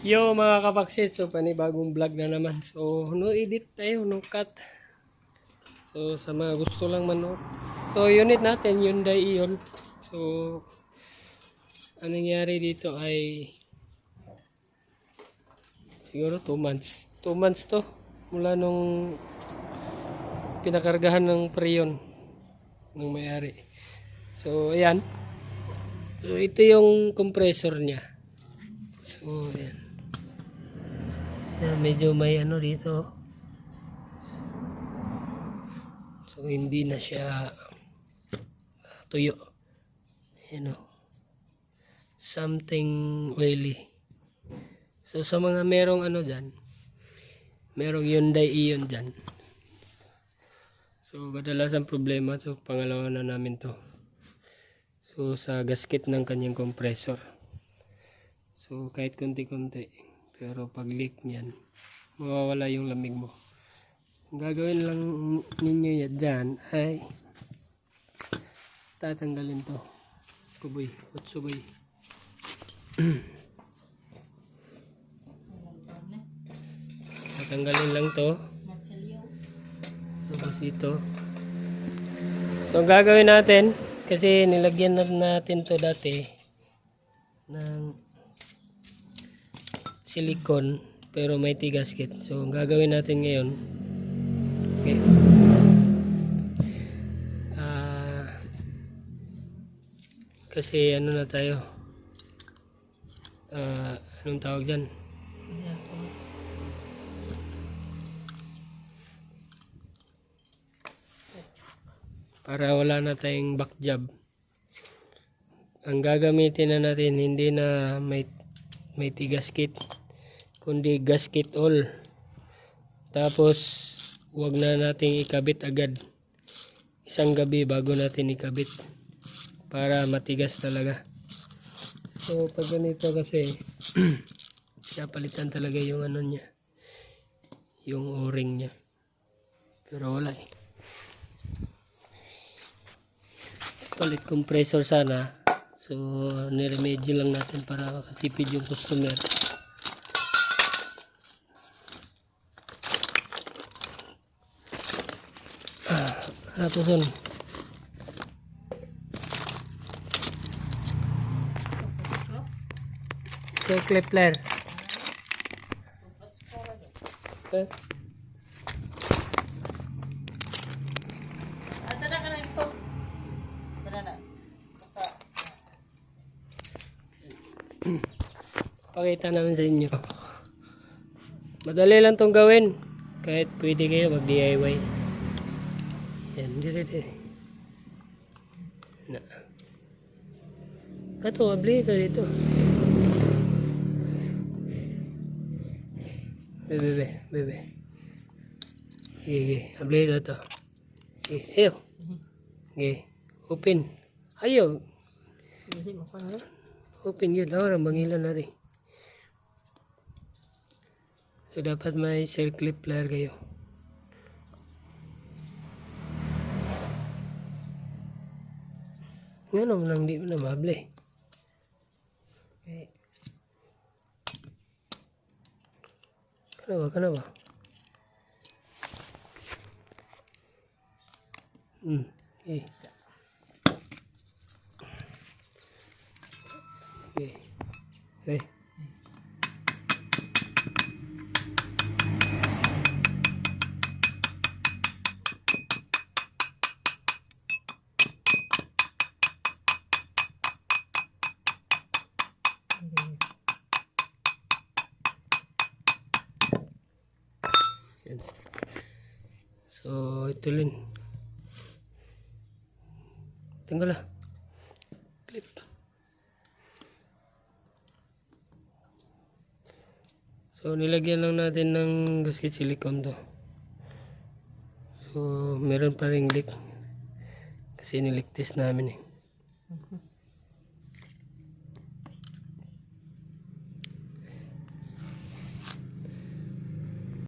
Yo mga kapaksit, so panibagong vlog na naman. So no edit tayo, no cut. So sa mga gusto lang manood. So unit natin, Hyundai Ion. So anong nangyari dito ay siguro 2 months. 2 months to mula nung pinakargahan ng preyon ng may-ari. So ayan. So ito yung compressor niya. So ayan. Medyo may ano dito. So hindi na siya tuyo. Something oily. So sa mga merong ano dyan, merong Hyundai Ion dyan. So kadalasan problema to, pangalawa na namin to. So sa gasket ng kanyang compressor. So kahit konti-konti, pero pag leak niyan, mawawala yung lamig mo. Ang gagawin lang ninyo dyan ay tatanggalin to. Kuboy, utsuboy. Tatanggalin lang to. Tapos ito. So ang gagawin natin, kasi nilagyan natin to dati ng silicone pero may T-gasket. So ang gagawin natin ngayon, okay. Kasi ano na tayo, anong tawag dyan? Para wala na tayong back job. Ang gagamitin na natin hindi na may T-gasket, kundi gasket all. Tapos wag na nating ikabit agad. Isang gabi bago natin ikabit para matigas talaga. So pag ganito kasi palitan talaga yung ano niya, yung o-ring niya. Pero wala eh. Palit compressor sana. So niremedyo lang natin para makatipid yung customer. Ratuson. Clip player. Okay. Pakita namin sa inyo. Madali lang tong gawin. Kahit pwede kayo mag DIY. Yan, dire. Na. Kato, abli ito dito. Bebe. Okay, abli ito. Okay, ayo. Okay, open. Ayo. Open yun. Orang bangilan na rin. So dapat may circle player kayo. Nga naman hindi mo na mabli. Okay. Kana ba? Okay. Okay. So ito rin. Tanggal lah. Clip. So nilagyan lang natin ng gasket silicone to. So meron pa ring leak kasi niligtis namin eh.